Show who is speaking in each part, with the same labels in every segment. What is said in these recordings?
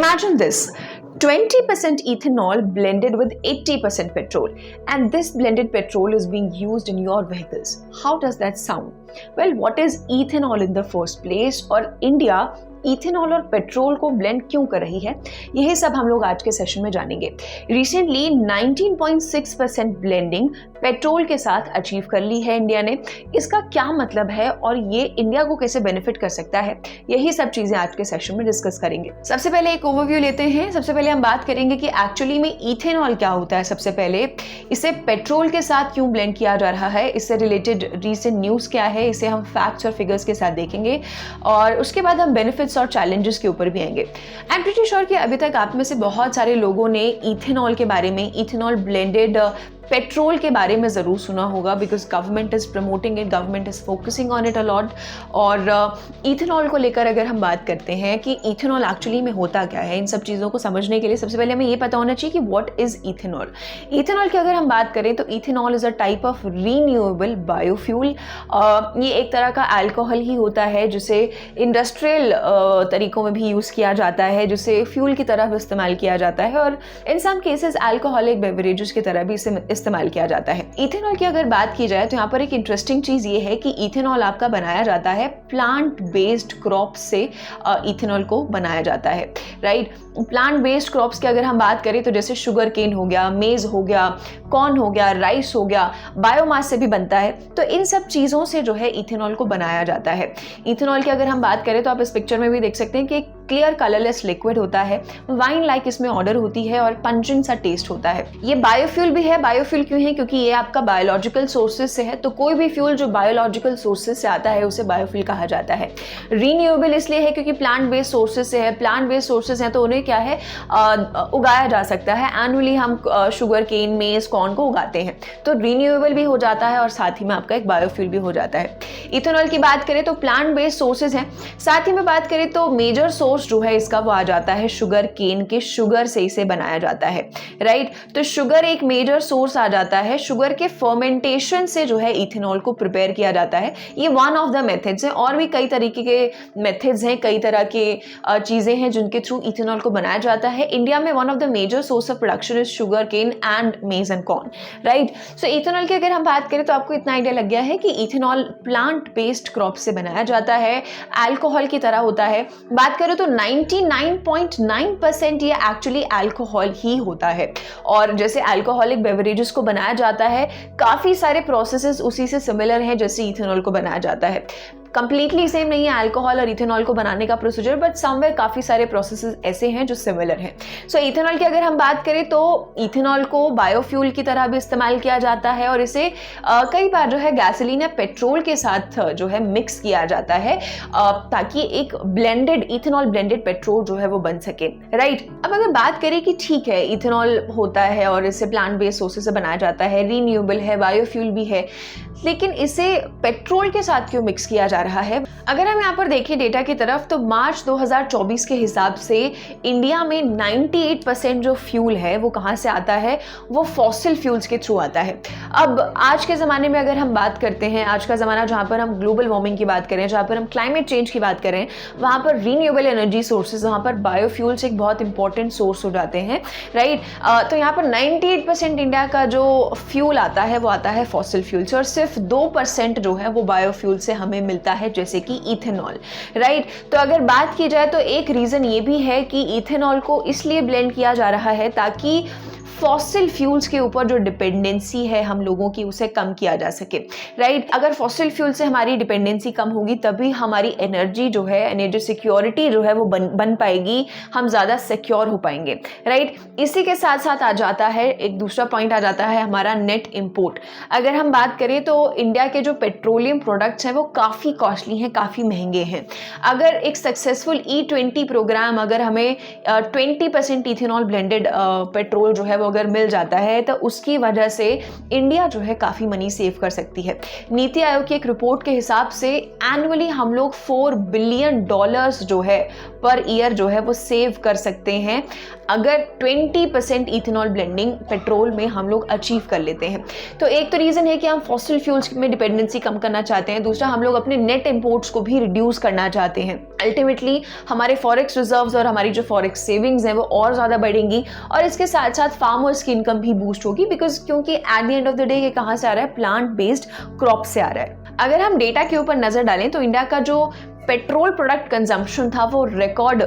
Speaker 1: Imagine this. 20% ethanol blended with 80% petrol, and this blended petrol is being used in your vehicles. How does that sound? Well, what is ethanol in the first place, और India ethanol और petrol को blend क्यों कर रही है, यही सब हम लोग आज के सेशन में जानेंगे। रिसेंटली 19.6% ब्लेंडिंग पेट्रोल के साथ अचीव कर ली है इंडिया ने। इसका क्या मतलब है और ये इंडिया को कैसे बेनिफिट कर सकता है, यही सब चीजें आज के सेशन में डिस्कस करेंगे। सबसे पहले एक ओवरव्यू लेते हैं। सबसे पहले हम बात करेंगे कि एक्चुअली में इथेनॉल क्या होता है। सबसे पहले इसे पेट्रोल के साथ क्यों ब्लेंड किया जा रहा है, इससे रिलेटेड रीसेंट न्यूज़ क्या है, इसे हम फैक्ट्स और फिगर्स के साथ देखेंगे और उसके बाद हम बेनिफिट्स और चैलेंजेस के ऊपर भी आएंगे। आई एम प्रीटी श्योर कि अभी तक आप में से बहुत सारे लोगों ने इथेनॉल के बारे में, इथेनॉल ब्लेंडेड पेट्रोल के बारे में ज़रूर सुना होगा, because government is promoting it, government is focusing on it a lot. और इथेनॉल को लेकर अगर हम बात करते हैं कि इथेनॉल एक्चुअली में होता क्या है, इन सब चीज़ों को समझने के लिए सबसे पहले हमें ये पता होना चाहिए कि व्हाट इज़ इथेनॉल। इथेनॉल की अगर हम बात करें तो ethanol is a type of renewable biofuel. ये एक तरह का अल्कोहल ही होता है जिसे इंडस्ट्रियल तरीकों में भी यूज़ किया जाता है, जिसे फ्यूल की तरह इस्तेमाल किया जाता है और इन सम केसेस अल्कोहलिक बेवरेजेस की तरह भी इसे इस्तेमाल किया जाता है। इथेनॉल की अगर बात की जाए तो यहाँ पर एक इंटरेस्टिंग चीज ये है कि इथेनॉल आपका बनाया जाता है प्लांट बेस्ड क्रॉप्स से। इथेनॉल को बनाया जाता है, राइट। प्लांट बेस्ड क्रॉप्स की अगर हम बात करें तो जैसे शुगर केन हो गया, मेज हो गया, कॉर्न हो गया, राइस हो गया, बायोमास से भी बनता है। तो इन सब चीजों से जो है इथेनॉल को बनाया जाता है। इथेनॉल की अगर हम बात करें तो आप इस पिक्चर में भी देख सकते हैं कि एक क्लियर कलरलेस लिक्विड होता है, वाइन लाइक इसमें ऑर्डर होती है और पंजेंट सा टेस्ट होता है। ये बायोफ्यूल भी है। बायोफ्यूल क्यों है? क्योंकि ये आपका बायोलॉजिकल सोर्सेज से है, तो कोई भी फ्यूल जो बायोलॉजिकल सोर्सेज से आता है उसे बायोफ्यूल कहा जाता है। रीन्यूएबल इसलिए है क्योंकि प्लांट बेस्ड सोर्सेज से है। प्लांट बेस्ड सोर्सेज हैं तो उन्हें क्या है, उगाया जा सकता है। एनुअली हम शुगर केन, मेज, कॉर्न को उगाते हैं, तो रीन्यूएबल भी हो जाता है और साथ ही में आपका एक बायोफ्यूल भी हो जाता है। इथेनॉल की बात करें तो प्लांट बेस्ड सोर्सेज हैं। साथ ही में बात करें तो मेजर सोर्स जो है इसका वो आ जाता है शुगर केन के शुगर से इसे बनाया जाता है, राइट। तो शुगर एक मेजर सोर्स आ जाता है। शुगर के फर्मेंटेशन से जो है इथेनॉल को प्रिपेयर किया जाता है। ये वन ऑफ द मेथड्स है, और भी कई तरीके के मेथड्स हैं, कई तरह के चीजें हैं जिनके थ्रू इथेनॉल को बनाया जाता है। इंडिया में one of the major source of production is sugar cane and maize and corn, right. So ethanol की अगर हम बात करें तो आपको इतना आइडिया लग गया है कि इथेनॉल प्लांट बेस्ड क्रॉप से बनाया जाता है, अल्कोहल की तरह होता है। बात करें तो 99.9% ये एक्चुअली अल्कोहल ही होता है। और जैसे अल्कोहलिक बेवरेजेस को बनाया जाता है, काफी सारे प्रोसेसेस उसी से सिमिलर हैं जैसे इथेनॉल को बनाया जाता है। कंप्लीटली सेम नहीं है अल्कोहल और इथेनॉल को बनाने का प्रोसीजर, बट समवेयर काफी सारे प्रोसेसेस ऐसे हैं जो सिमिलर हैं। सो इथेनॉल की अगर हम बात करें तो इथेनॉल को बायोफ्यूल की तरह भी इस्तेमाल किया जाता है और इसे कई बार जो है गैसोलीन या पेट्रोल के साथ जो है मिक्स किया जाता है ताकि एक ब्लेंडेड इथेनॉल ब्लेंडेड पेट्रोल जो है वो बन सके, राइट। अब अगर बात करें कि ठीक है इथेनॉल होता है और इसे प्लांट बेस्ड सोर्सेज से बनाया जाता है, रीन्यूएबल है, बायोफ्यूल भी है, लेकिन इसे पेट्रोल के साथ क्यों मिक्स किया जा रहा है? अगर हम यहाँ पर देखें डेटा की तरफ तो मार्च 2024 के हिसाब से इंडिया में 98% जो फ्यूल है वो कहाँ से आता है, वो फॉसिल फ्यूल्स के थ्रू आता है। अब आज के ज़माने में अगर हम बात करते हैं, आज का ज़माना जहाँ पर हम ग्लोबल वार्मिंग की बात करें, जहाँ पर हम क्लाइमेट चेंज की बात करें, वहाँ पर रीन्यूएबल एनर्जी सोर्सेज, वहाँ पर बायोफ्यूल्स एक बहुत इंपॉर्टेंट सोर्स हो जाते हैं, राइट। तो यहाँ पर 98% इंडिया का जो फ्यूल आता है वो आता है फॉसिल फ्यूल से, और सिर्फ 2% जो है वो बायोफ्यूल से हमें मिलता है जैसे कि इथेनॉल, राइट। तो अगर बात की जाए तो एक रीजन ये भी है कि इथेनॉल को इसलिए ब्लेंड किया जा रहा है ताकि फॉसिल फ्यूल्स के ऊपर जो डिपेंडेंसी है हम लोगों की उसे कम किया जा सके, राइट। अगर फॉसिल फ्यूल से हमारी डिपेंडेंसी कम होगी तभी हमारी एनर्जी जो है, एनर्जी सिक्योरिटी जो है वो बन पाएगी, हम ज़्यादा सिक्योर हो पाएंगे, राइट। इसी के साथ साथ आ जाता है एक दूसरा पॉइंट आ जाता है हमारा नेट इम्पोर्ट। अगर हम बात करें तो इंडिया के जो पेट्रोलियम प्रोडक्ट्स हैं वो काफ़ी कॉस्टली हैं, काफ़ी महंगे हैं। अगर एक सक्सेसफुल E20 प्रोग्राम, अगर हमें 20% इथेनॉल ब्लेंडेड पेट्रोल जो है वो अगर मिल जाता है तो उसकी वजह से इंडिया जो है काफ़ी मनी सेव कर सकती है। नीति आयोग की एक रिपोर्ट के हिसाब से एनुअली हम लोग $4 बिलियन जो है पर ईयर जो है वो सेव कर सकते हैं अगर 20% इथेनॉल ब्लेंडिंग पेट्रोल में हम लोग अचीव कर लेते हैं। तो एक तो रीज़न है कि हम फॉसिल फ्यूल्स में डिपेंडेंसी कम करना चाहते हैं, दूसरा हम लोग अपने नेट इंपोर्ट्स को भी रिड्यूस करना चाहते हैं। अल्टीमेटली हमारे फॉरेक्स रिजर्व्स और हमारी जो फॉरेक्स सेविंग्स हैं वो और ज़्यादा बढ़ेंगी और इसके साथ साथ फार्मर्स की इनकम भी बूस्ट होगी, बिकॉज क्योंकि at the end of the day ये कहाँ से आ रहा है, प्लांट बेस्ड क्रॉप से आ रहा है। अगर हम डेटा के ऊपर नजर डालें तो इंडिया का जो पेट्रोल प्रोडक्ट कंजम्पशन था वो रिकॉर्ड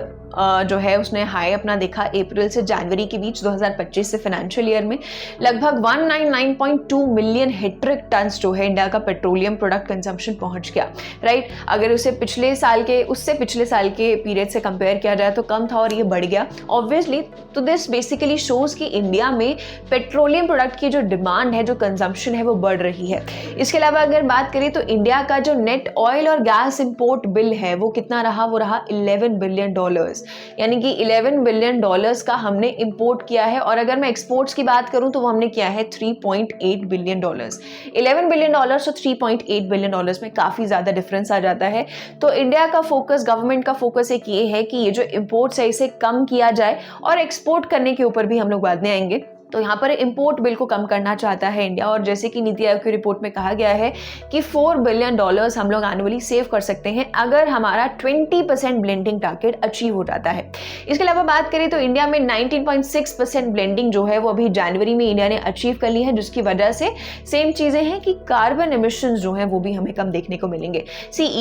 Speaker 1: जो है उसने हाई अपना देखा अप्रैल से जनवरी के बीच 2025 से फाइनेंशियल ईयर में लगभग 199.2 मिलियन हीट्रिक टन्स जो है इंडिया का पेट्रोलियम प्रोडक्ट कंजम्पशन पहुंच गया, राइट। अगर उससे पिछले साल के पीरियड से कंपेयर किया जाए तो कम था और ये बढ़ गया ऑब्वियसली। तो दिस बेसिकली शोज कि इंडिया में पेट्रोलियम प्रोडक्ट की जो डिमांड है, जो कंजम्पशन है वो बढ़ रही है। इसके अलावा अगर बात करें तो इंडिया का जो नेट ऑयल और गैस इंपोर्ट बिल है वो कितना रहा, वो रहा $11 बिलियन, यानी कि $11 बिलियन का हमने इंपोर्ट किया है। और अगर मैं एक्सपोर्ट्स की बात करूं तो वो हमने किया है $3.8 बिलियन। $11 बिलियन और $3.8 बिलियन में काफी ज्यादा डिफरेंस आ जाता है। तो इंडिया का फोकस, गवर्नमेंट का फोकस एक ये है कि ये जो इंपोर्ट्स है इसे कम किया जाए और एक्सपोर्ट करने के ऊपर भी हम लोग बाद में आएंगे। तो यहाँ पर इंपोर्ट बिल को कम करना चाहता है इंडिया और जैसे कि नीति आयोग की रिपोर्ट में कहा गया है कि $4 बिलियन हम लोग एनुअली सेव कर सकते हैं अगर हमारा 20% ब्लेंडिंग टारगेट अचीव हो जाता है। इसके अलावा बात करें तो इंडिया में 19.6% ब्लेंडिंग जो है वो अभी जनवरी में इंडिया ने अचीव कर ली है, जिसकी वजह से सेम चीजें हैं कि कार्बन एमिशंस जो है वो भी हमें कम देखने को मिलेंगे।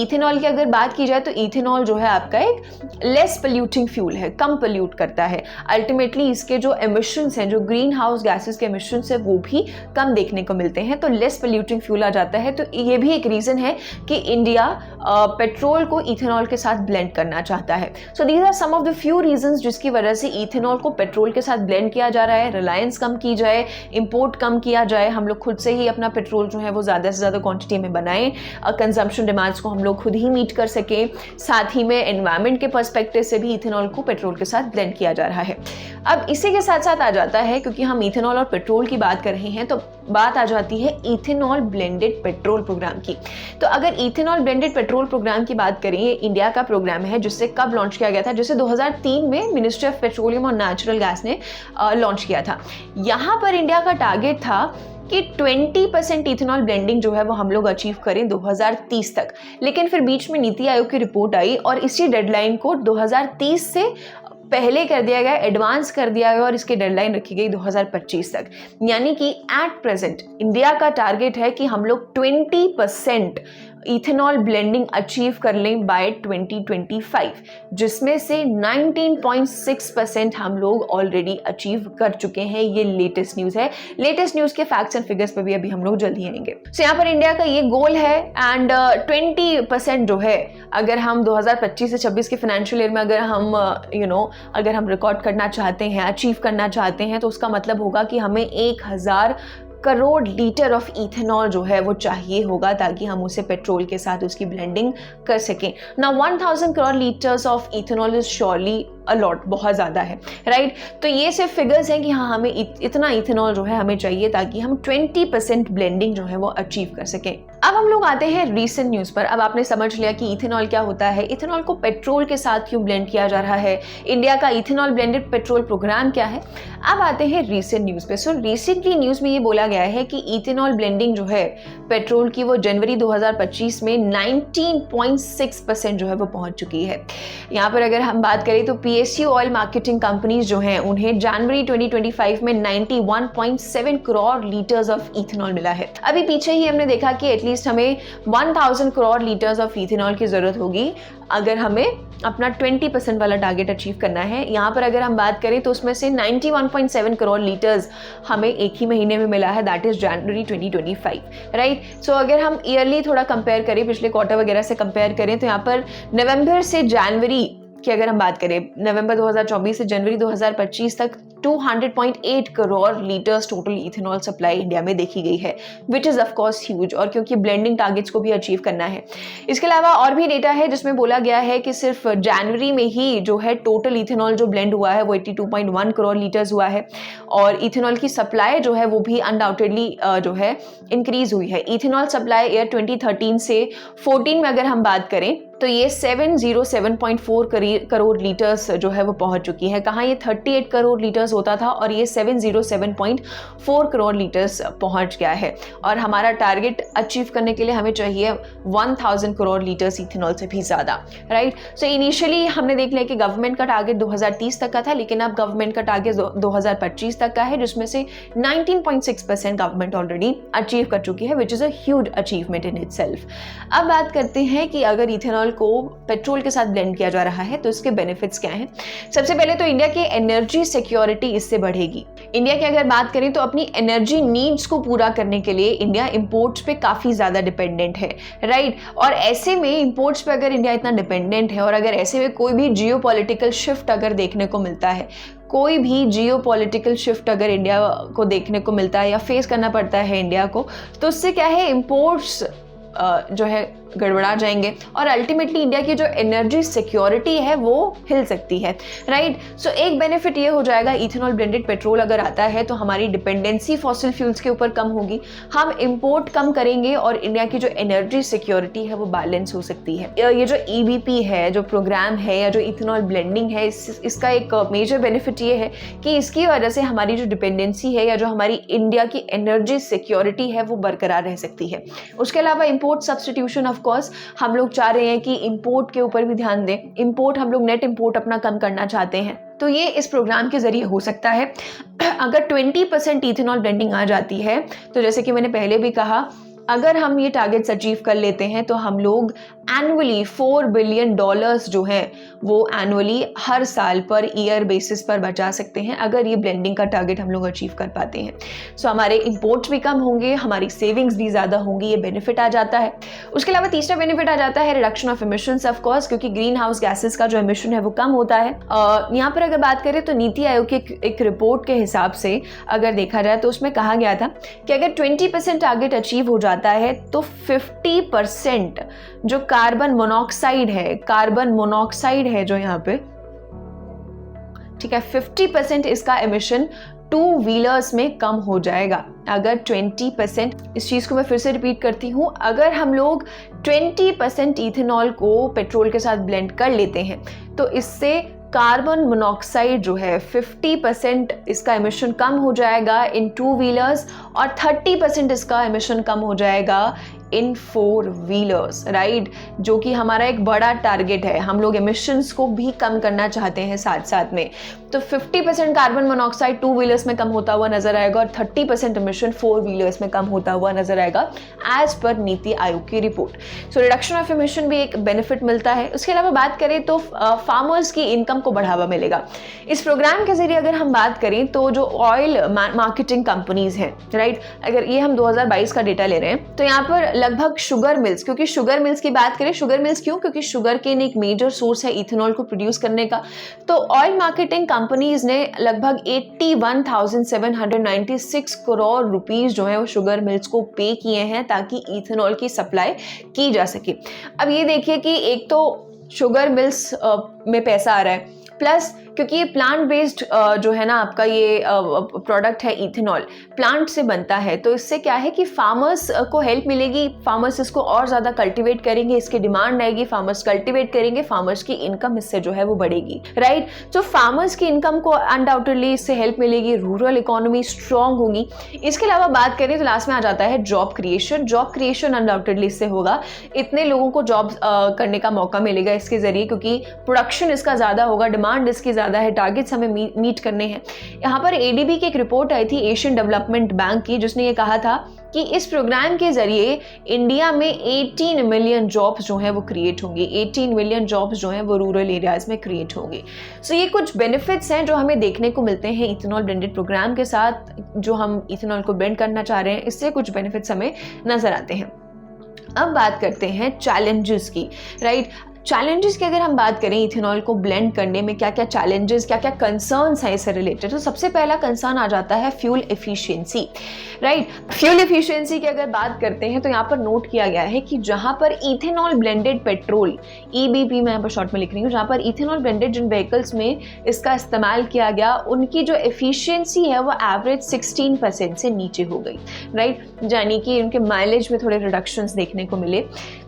Speaker 1: इथेनॉल की अगर बात की जाए तो इथेनॉल जो है आपका एक लेस पोल्यूटिंग फ्यूल है, कम पोल्यूट करता है। अल्टीमेटली इसके जो एमिशंस हैं, जो ग्रीन हाउस गैसेस के एमिशन से वो भी कम देखने को मिलते हैं, तो लेस पोल्यूटिंग फ्यूल आ जाता है। तो ये भी एक रीजन है कि इंडिया पेट्रोल को इथेनॉल के साथ ब्लेंड करना चाहता है। So these are some of the few reasons जिसकी वजह से इथेनॉल को पेट्रोल के साथ ब्लेंड किया जा रहा है। रिलायंस कम की जाए, इंपोर्ट कम किया जाए, हम लोग खुद से ही अपना पेट्रोल जो है वो ज़्यादा से ज़्यादा क्वांटिटी में बनाएं, कंजम्पशन डिमांड्स को हम लोग खुद ही मीट कर सकें। साथ ही में एनवायरमेंट के पर्सपेक्टिव से भी इथेनॉल को पेट्रोल के साथ ब्लेंड किया जा रहा है। अब इसी के साथ साथ आ जाता है, क्योंकि हम इथेनॉल और पेट्रोल की बात कर रहे हैं, तो बात आ जाती है इथेनॉल ब्लेंडेड पेट्रोल प्रोग्राम की। तो अगर इथेनॉल ब्लेंडेड पेट्रोल प्रोग्राम की बात करें, ये इंडिया का प्रोग्राम है जिससे कब लॉन्च किया गया था, जिसे 2003 में मिनिस्ट्री ऑफ पेट्रोलियम और नेचुरल गैस ने लॉन्च किया था। यहाँ पर इंडिया का टारगेट था कि 20% इथेनॉल ब्लेंडिंग जो है वो हम लोग अचीव करें 2030 तक। लेकिन फिर बीच में नीति आयोग की रिपोर्ट आई और इसी डेडलाइन को 2030 से पहले कर दिया गया, एडवांस कर दिया गया और इसकी डेडलाइन रखी गई 2025 तक। यानी कि एट प्रेजेंट इंडिया का टारगेट है कि हम लोग 20% इथेनॉल ब्लेंडिंग अचीव कर लें बाय 2025, जिसमें से 19.6% हम लोग ऑलरेडी अचीव कर चुके हैं। ये लेटेस्ट न्यूज़ है। लेटेस्ट न्यूज़ के फैक्ट्स एंड फिगर्स पे भी अभी हम लोग जल्दी आएंगे। सो यहाँ पर इंडिया का ये गोल है एंड 20% जो है अगर हम 2025 से 26 के फाइनेंशियल ईयर में अगर हम अगर हम रिकॉर्ड करना चाहते हैं, अचीव करना चाहते हैं, तो उसका मतलब होगा कि हमें 1000 करोड़ लीटर ऑफ इथेनॉल जो है वो चाहिए होगा ताकि हम उसे पेट्रोल के साथ उसकी ब्लेंडिंग कर सकें। ना 1000 crore litres of ethanol is surely a lot, बहुत ज़्यादा है, राइट। तो ये सिर्फ फिगर्स हैं कि हाँ हमें इतना इथेनॉल जो है हमें चाहिए ताकि हम 20% ब्लेंडिंग जो है वो अचीव कर सकें। अब हम लोग आते हैं रीसेंट न्यूज़ पर। अब आपने समझ लिया कि इथेनॉल क्या होता है, इथेनॉल को पेट्रोल के साथ क्यों ब्लेंड किया जा रहा है, इंडिया का इथेनॉल ब्लेंडेड पेट्रोल प्रोग्राम क्या है। अब आते हैं रीसेंट न्यूज़ पे। सो रिसेंटली न्यूज़ में ये बोला गया है कि इथेनॉल ब्लेंडिंग जो है पेट्रोल की वो जनवरी 2025 में 19.6% जो है वो पहुंच चुकी है। यहाँ पर अगर हम बात करें तो PSU ऑयल मार्केटिंग कंपनीज जो हैं उन्हें जनवरी 2025 में 91.7 करोड़ लीटर्स ऑफ इथेनॉल मिला है। अभी पीछे ही हमने देखा कि एटलीस्ट हमें 1000 करोड़ लीटर्स ऑफ इथेनॉल की जरूरत होगी अगर हमें अपना 20% वाला टारगेट अचीव करना है। यहाँ पर अगर हम बात करें तो उसमें से 91.7 करोड़ लीटर्स हमें एक ही महीने में मिला है, दैट इज जनवरी 2025, राइट। सो अगर हम ईयरली थोड़ा कंपेयर करें, पिछले क्वार्टर वगैरह से कंपेयर करें, तो यहाँ पर नवंबर से जनवरी की अगर हम बात करें, नवंबर 2024 से जनवरी 2025 तक 200.8 crore litres total ethanol supply India में देखी गई है, which is of course huge, और क्योंकि ब्लेंडिंग टारगेट्स को भी अचीव करना है। इसके अलावा और भी डेटा है जिसमें बोला गया है कि सिर्फ जनवरी में ही जो है टोटल इथेनॉल जो ब्लेंड हुआ है वो 82.1 करोड़ लीटर्स हुआ है, और इथेनॉल की सप्लाई जो है वो भी अनडाउटेडली जो है इंक्रीज हुई है। इथेनॉल सप्लाई ईयर 2013 से 14 में अगर हम बात करें तो ये 707.4 करोड़ लीटर्स जो है वो पहुंच चुकी है। कहाँ ये 38 करोड़ लीटर्स होता था और ये 707.4 करोड़ लीटर्स पहुंच गया है, और हमारा टारगेट अचीव करने के लिए हमें चाहिए 1000 करोड़ लीटर्स इथेनॉल से भी ज़्यादा, राइट। सो इनिशियली हमने देख लिया कि गवर्नमेंट का टारगेट 2030 तक का था, लेकिन अब गवर्नमेंट का टारगेट 2025 तक का है, जिसमें से 19.6% गवर्नमेंट ऑलरेडी अचीव कर चुकी है, which is a huge achievement in itself. अब बात करते हैं कि अगर इथेनॉल को पेट्रोल के साथ ब्लेंड किया जा रहा है तो इसके बेनिफिट्स क्या हैं। सबसे पहले तो इंडिया की एनर्जी सिक्योरिटी इससे बढ़ेगी। इंडिया की अगर बात करें तो अपनी एनर्जी नीड्स को पूरा करने के लिए इंडिया इंपोर्ट्स पे काफी ज्यादा डिपेंडेंट है, राइट। और ऐसे में इंपोर्ट्स पे अगर इंडिया इतना डिपेंडेंट है, और अगर ऐसे में कोई भी जियोपॉलिटिकल शिफ्ट अगर देखने को मिलता है, कोई भी जियोपॉलिटिकल शिफ्ट अगर इंडिया को देखने को मिलता है या फेस करना पड़ता है इंडिया को, तो उससे क्या है, इंपोर्ट्स जो है गड़बड़ा जाएंगे, और अल्टीमेटली इंडिया की जो एनर्जी सिक्योरिटी है वो हिल सकती है, राइट। सो एक बेनिफिट ये हो जाएगा, इथेनॉल ब्लेंडेड पेट्रोल अगर आता है तो हमारी डिपेंडेंसी फॉसिल फ्यूल्स के ऊपर कम होगी, हम इंपोर्ट कम करेंगे, और इंडिया की जो एनर्जी सिक्योरिटी है वो बैलेंस हो सकती है। ये जो EBP है, जो प्रोग्राम है, या जो इथेनॉल ब्लेंडिंग है, इसका एक मेजर बेनिफिट ये है कि इसकी वजह से हमारी जो डिपेंडेंसी है या जो हमारी इंडिया की एनर्जी सिक्योरिटी है वो बरकरार रह सकती है। उसके अलावा इंपोर्ट सब्स्टिट्यूशन, ऑफ कोर्स हम लोग चाह रहे हैं कि इंपोर्ट के ऊपर भी ध्यान दें। इंपोर्ट, हम लोग नेट इंपोर्ट अपना कम करना चाहते हैं, तो ये इस प्रोग्राम के जरिए हो सकता है। अगर 20% इथेनॉल ब्लेंडिंग आ जाती है तो जैसे कि मैंने पहले भी कहा, अगर हम ये टारगेट्स अचीव कर लेते हैं तो हम लोग एनुअली $4 बिलियन जो हैं वो एनुअली हर साल पर ईयर बेसिस पर बचा सकते हैं, अगर ये ब्लेंडिंग का टारगेट हम लोग अचीव कर पाते हैं। सो हमारे इंपोर्ट्स भी कम होंगे, हमारी सेविंग्स भी ज़्यादा होंगी, ये बेनिफिट आ जाता है। उसके अलावा तीसरा बेनिफिट आ जाता है reduction of emissions, of course, क्योंकि ग्रीन हाउस गैसेस का जो एमिशन है वो कम होता है। यहाँ पर अगर बात करें तो नीति आयोग की एक रिपोर्ट के हिसाब से अगर देखा जाए तो उसमें कहा गया था कि अगर 20% टारगेट अचीव हो जाता है तो 50% जो कार्बन मोनोऑक्साइड है जो यहाँ पे, ठीक है, 50% इसका एमिशन 2 व्हीलर्स में कम हो जाएगा अगर 20%। इस चीज़ को मैं फिर से रिपीट करती हूँ, अगर हम लोग 20% इथेनॉल को पेट्रोल के साथ ब्लेंड कर लेते हैं तो इससे कार्बन मोनोऑक्साइड जो है 50% इसका एमिशन कम हो जाएगा इन 2 व्हीलर्स, और 30% इसका एमिशन कम हो जाएगा इन 4 व्हीलर्स, राइट, जो कि हमारा एक बड़ा टारगेट है। हम लोग एमिशंस को भी कम करना चाहते हैं साथ साथ में। तो 50% कार्बन मोनोऑक्साइड 2 व्हीलर्स में कम होता हुआ नजर आएगा, और 30% एमिशन 4 व्हीलर्स में कम होता हुआ नजर आएगा, एज पर नीति आयोग की report. So reduction of emission भी एक बेनिफिट मिलता है। उसके अलावा बात करें तो फार्मर्स की इनकम को बढ़ावा मिलेगा इस प्रोग्राम के जरिए। अगर हम बात करें तो जो ऑयल मार्केटिंग कंपनीज हैं, राइट, अगर ये हम 2022 का डेटा ले रहे हैं तो यहाँ पर लगभग शुगर मिल्स, क्योंकि शुगर मिल्स की बात करें, शुगर मिल्स क्यों, क्योंकि शुगर केन एक मेजर सोर्स है इथेनॉल को प्रोड्यूस करने का। तो ऑयल मार्केटिंग कंपनीज ने लगभग 81,796 करोड़ रुपीस जो है वो शुगर मिल्स को पे किए हैं ताकि इथेनॉल की सप्लाई की जा सके। अब ये देखिए कि एक तो शुगर मिल्स में पैसा आ रहा है, प्लस क्योंकि ये प्लांट बेस्ड जो है ना आपका ये प्रोडक्ट है इथेनॉल, प्लांट से बनता है, तो इससे क्या है कि फार्मर्स को हेल्प मिलेगी, फार्मर्स इसको और ज़्यादा कल्टीवेट करेंगे, इसकी डिमांड आएगी, फार्मर्स कल्टीवेट करेंगे, फार्मर्स की इनकम इससे जो है वो बढ़ेगी, राइट। तो फार्मर्स की इनकम को अनडाउटेडली इससे हेल्प मिलेगी, रूरल इकोनॉमी स्ट्रॉन्ग होगी। इसके अलावा बात करें तो लास्ट में आ जाता है जॉब क्रिएशन अनडाउटेडली इससे होगा, इतने लोगों को जॉब करने का मौका मिलेगा इसके जरिए, क्योंकि प्रोडक्शन इसका ज़्यादा होगा, डिमांड इसकी ज़्यादा है, टारगेट्स हमें मीट करने हैं। यहाँ पर ADB की एक रिपोर्ट आई थी एशियन डेवलपमेंट बैंक की, जिसने ये कहा था कि इस प्रोग्राम के जरिए इंडिया में 18 मिलियन जॉब्स जो हैं वो क्रिएट होंगी, 18 मिलियन जॉब्स जो हैं वो रूरल एरियाज में क्रिएट होंगी। सो ये कुछ बेनिफिट्स हैं जो हमें देखने को मिलते हैं इथेनॉल ब्लेंडेड प्रोग्राम के साथ, जो हम इथेनॉल को ब्लेंड करना चाह रहे हैं, इससे कुछ बेनिफिट्स हमें नजर आते हैं। अब बात करते हैं चैलेंजेस की, राइट। चैलेंजेस की अगर हम बात करें इथेनॉल को ब्लेंड करने में, क्या क्या चैलेंजेस, क्या क्या कंसर्न्स हैं इससे रिलेटेड, तो सबसे पहला कंसर्न आ जाता है fuel efficiency, right. Fuel efficiency की अगर बात करते हैं तो यहाँ पर नोट किया गया है कि जहाँ पर इथेनॉल ब्लेंडेड पेट्रोल, EBP मैं यहाँ पर शॉर्ट में लिख रही हूँ, जहाँ पर इथेनॉल ब्लेंडेड जिन व्हीकल्स में इसका इस्तेमाल किया गया उनकी जो एफिशिएंसी है वो एवरेज 16% से नीचे हो गई, राइट, यानी कि उनके माइलेज में थोड़े रिडक्शंस देखने को मिले।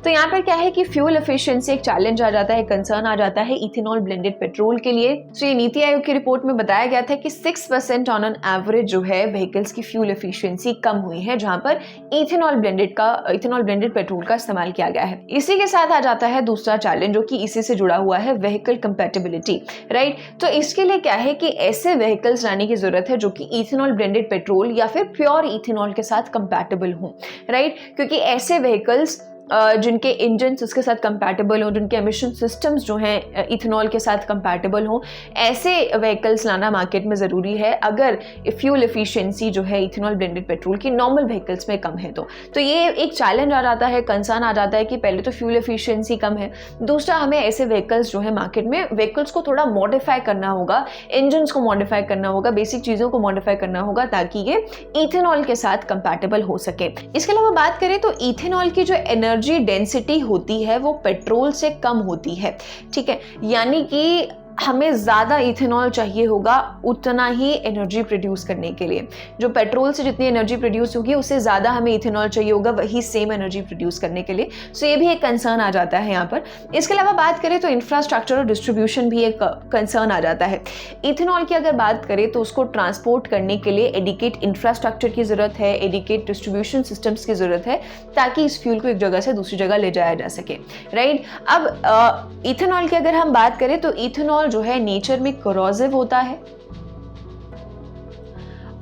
Speaker 1: तो यहाँ पर क्या है कि फ्यूल एफिशिएंसी एक चैलेंज आ जाता है, कंसर्न आ जाता है इथेनॉल ब्लेंडेड पेट्रोल के लिए। तो ये नीति आयोग की रिपोर्ट में बताया गया था कि 6% ऑन एन एवरेज जो है व्हीकल्स की फ्यूल एफिशिएंसी कम हुई है जहां पर इथेनॉल ब्लेंडेड पेट्रोल का इस्तेमाल किया गया है। इसी के साथ आ जाता है दूसरा चैलेंज जो कि इसी से जुड़ा हुआ है, व्हीकल कंपैटिबिलिटी, राइट। तो इसके लिए क्या है कि ऐसे व्हीकल्स लाने की जरूरत है जो कि इथेनॉल ब्लेंडेड पेट्रोल या फिर प्योर इथेनॉल के साथ कंपैटिबल हो, राइट, क्योंकि ऐसे व्हीकल्स जिनके इंजन्स उसके साथ कंपैटिबल हो, जिनके एमिशन सिस्टम्स जो हैं इथेनॉल के साथ कंपैटिबल हो, ऐसे व्हीकल्स लाना मार्केट में ज़रूरी है अगर फ्यूल एफिशिएंसी जो है इथेनॉल ब्लेंडेड पेट्रोल की नॉर्मल व्हीकल्स में कम है। तो ये एक चैलेंज आ जाता है, कंसर्न आ जाता है कि पहले तो फ्यूल एफिशिएंसी कम है, दूसरा हमें ऐसे व्हीकल्स जो है मार्केट में व्हीकल्स को थोड़ा मॉडिफाई करना होगा, इंजन्स को मॉडिफाई करना होगा, बेसिक चीज़ों को मॉडिफाई करना होगा ताकि ये इथेनॉल के साथ कंपैटिबल हो सके। इसके अलावा बात करें तो इथेनॉल की जो एनर्जी डेंसिटी होती है वो पेट्रोल से कम होती है, ठीक है, यानी कि हमें ज़्यादा इथेनॉल चाहिए होगा उतना ही एनर्जी प्रोड्यूस करने के लिए। जो पेट्रोल से जितनी एनर्जी प्रोड्यूस होगी उससे ज़्यादा हमें इथेनॉल चाहिए होगा वही सेम एनर्जी प्रोड्यूस करने के लिए। सो ये भी एक कंसर्न आ जाता है यहाँ पर। इसके अलावा बात करें तो इंफ्रास्ट्रक्चर और डिस्ट्रीब्यूशन भी एक कंसर्न आ जाता है। इथेनॉल की अगर बात करें तो उसको ट्रांसपोर्ट करने के लिए एडिकेट इंफ्रास्ट्रक्चर की ज़रूरत है, एडिकेट डिस्ट्रीब्यूशन सिस्टम्स की ज़रूरत है ताकि इस फ्यूल को एक जगह से दूसरी जगह ले जाया जा सके, राइट। अब इथेनॉल की अगर हम बात करें तो इथेनॉल जो है नेचर में कोरोसिव होता है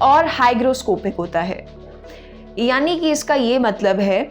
Speaker 1: और हाइग्रोस्कोपिक होता है, यानी कि इसका ये मतलब है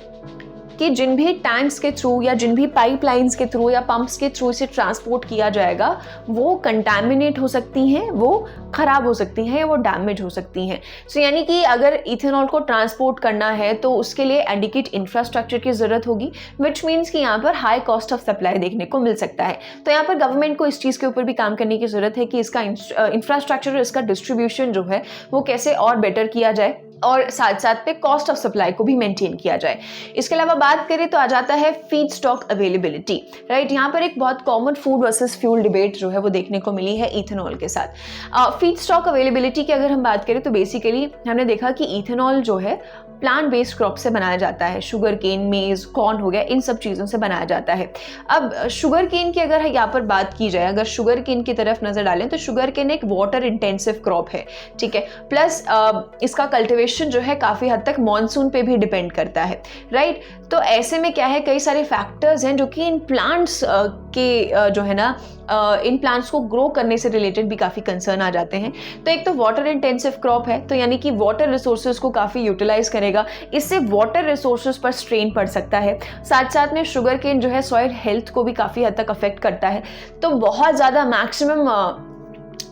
Speaker 1: कि जिन भी टैंक्स के थ्रू या जिन भी पाइपलाइंस के थ्रू या पंप्स के थ्रू इसे ट्रांसपोर्ट किया जाएगा वो कंटामिनेट हो सकती हैं, वो खराब हो सकती हैं, वो डैमेज हो सकती हैं। सो यानी कि अगर इथेनॉल को ट्रांसपोर्ट करना है तो उसके लिए एडिक्वेट इंफ्रास्ट्रक्चर की ज़रूरत होगी, विच मीन्स कि यहाँ पर हाई कॉस्ट ऑफ सप्लाई देखने को मिल सकता है। तो यहाँ पर गवर्नमेंट को इस चीज़ के ऊपर भी काम करने की ज़रूरत है कि इसका इंफ्रास्ट्रक्चर और इसका डिस्ट्रीब्यूशन जो है वो कैसे और बेटर किया जाए और साथ साथ पे कॉस्ट ऑफ सप्लाई को भी मेंटेन किया जाए। इसके अलावा बात करें तो आ जाता है फीड स्टॉक अवेलेबिलिटी, राइट। यहाँ पर एक बहुत common food versus fuel debate जो है वो देखने को मिली है इथेनॉल के साथ। फीड स्टॉक अवेलेबिलिटी की अगर हम बात करें तो बेसिकली हमने देखा कि इथेनॉल जो है प्लांट बेस्ड क्रॉप से बनाया जाता है, शुगर केन, मेज, कॉर्न हो गया, इन सब चीज़ों से बनाया जाता है। अब शुगर केन की अगर यहाँ पर बात की जाए, अगर शुगर केन की तरफ नजर डालें तो शुगर केन एक वाटर इंटेंसिव क्रॉप है, ठीक है, प्लस इसका कल्टिवेशन जो है काफ़ी हद तक मॉनसून पे भी डिपेंड करता है, राइट। तो ऐसे में क्या है, कई सारे फैक्टर्स हैं जो कि इन प्लांट्स के जो है ना इन प्लांट्स को ग्रो करने से रिलेटेड भी काफ़ी कंसर्न आ जाते हैं। तो एक तो वाटर इंटेंसिव क्रॉप है, तो यानी कि वाटर रिसोर्सेज को काफ़ी यूटिलाइज करेगा, इससे वाटर रिसोर्सेज पर स्ट्रेन पड़ सकता है। साथ साथ में शुगर केन जो है सॉइल हेल्थ को भी काफ़ी हद तक अफेक्ट करता है। तो बहुत ज़्यादा मैक्सिमम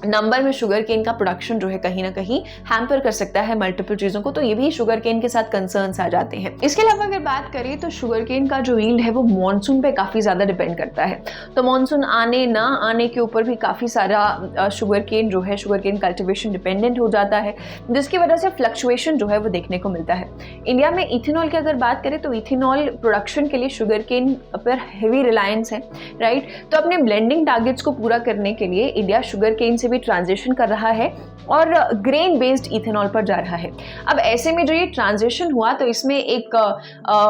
Speaker 1: नंबर में शुगर केन का प्रोडक्शन जो है कहीं ना कहीं हैम्पर कर सकता है मल्टीपल चीज़ों को, तो ये भी शुगर केन के साथ कंसर्न्स आ जाते हैं। इसके अलावा अगर बात करें तो शुगर केन का जो यील्ड है वो मॉनसून पे काफ़ी ज़्यादा डिपेंड करता है। तो मॉनसून आने ना आने के ऊपर भी काफ़ी सारा शुगर केन जो है, शुगर केन कल्टिवेशन डिपेंडेंट हो जाता है, जिसकी वजह से फ्लक्चुएशन जो है वो देखने को मिलता है। इंडिया में इथेनॉल की अगर बात करें तो इथेनॉल प्रोडक्शन के लिए शुगर केन पर हैवी रिलायंस है, राइट। तो अपने ब्लेंडिंग टारगेट्स को पूरा करने के लिए इंडिया शुगर केन से भी ट्रांजिशन कर रहा है और ग्रेन बेस्ड इथेनॉल पर जा रहा है। अब ऐसे में जो ये ट्रांजिशन हुआ तो इसमें एक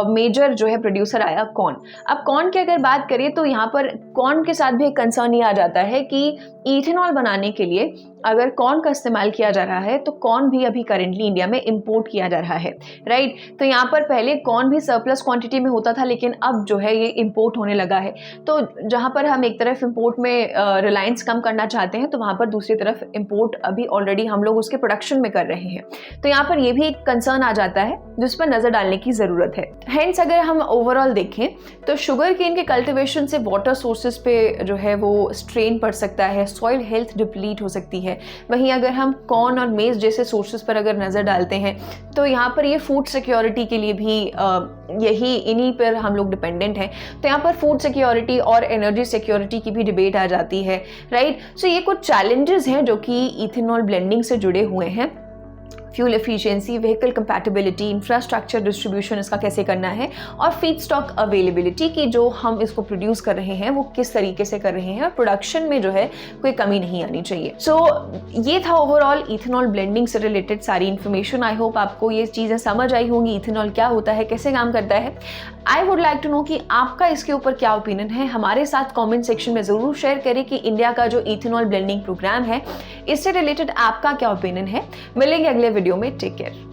Speaker 1: मेजर जो है प्रोड्यूसर आया कॉर्न। अब कॉर्न की अगर बात करें तो यहाँ पर कॉर्न के साथ भी एक कंसर्न ये आ जाता है कि इथेनॉल बनाने के लिए अगर कॉर्न का इस्तेमाल किया जा रहा है तो कॉर्न भी अभी करेंटली इंडिया में इंपोर्ट किया जा रहा है, राइट। तो यहाँ पर पहले कॉर्न भी सरप्लस क्वांटिटी में होता था, लेकिन अब जो है ये इंपोर्ट होने लगा है। तो जहाँ पर हम एक तरफ इंपोर्ट में रिलायंस कम करना चाहते हैं तो वहाँ पर दूसरी तरफ इंपोर्ट अभी ऑलरेडी हम लोग उसके प्रोडक्शन में कर रहे हैं। तो यहाँ पर ये भी एक कंसर्न आ जाता है जिस पर नजर डालने की जरूरत है। हेंस अगर हम ओवरऑल देखें तो शुगर केन के कल्टिवेशन से वाटर सोर्सेज पे जो है वो स्ट्रेन पड़ सकता है, सॉइल हेल्थ डिप्लीट हो सकती है। वहीं अगर हम कॉर्न और मेज जैसे सोर्सेज पर अगर नज़र डालते हैं तो यहाँ पर ये फूड सिक्योरिटी के लिए भी यही इन्हीं पर हम लोग डिपेंडेंट हैं। तो यहाँ पर फूड सिक्योरिटी और एनर्जी सिक्योरिटी की भी डिबेट आ जाती है, राइट। सो ये कुछ चैलेंजेस हैं जो कि इथेनॉल ब्लेंडिंग से जुड़े हुए हैं। Fuel efficiency, vehicle compatibility, infrastructure distribution इसका कैसे करना है, और फीड स्टॉक अवेलेबिलिटी की जो हम इसको प्रोड्यूस कर रहे हैं वो किस तरीके से कर रहे हैं, और प्रोडक्शन में जो है कोई कमी नहीं आनी चाहिए। सो ये था ओवरऑल इथेनॉल ब्लेंडिंग से रिलेटेड सारी इन्फॉर्मेशन। आई होप आपको ये चीज़ें समझ आई होंगी, इथेनॉल क्या होता है, कैसे काम करता है। I would like to know कि आपका इसके ऊपर क्या ओपिनियन है। हमारे साथ कॉमेंट सेक्शन में ज़रूर शेयर करें कि इंडिया का जो इथेनॉल ब्लेंडिंग प्रोग्राम है इससे रिलेटेड आपका क्या ओपिनियन है। मिलेंगे अगले वीडियो में। Take care.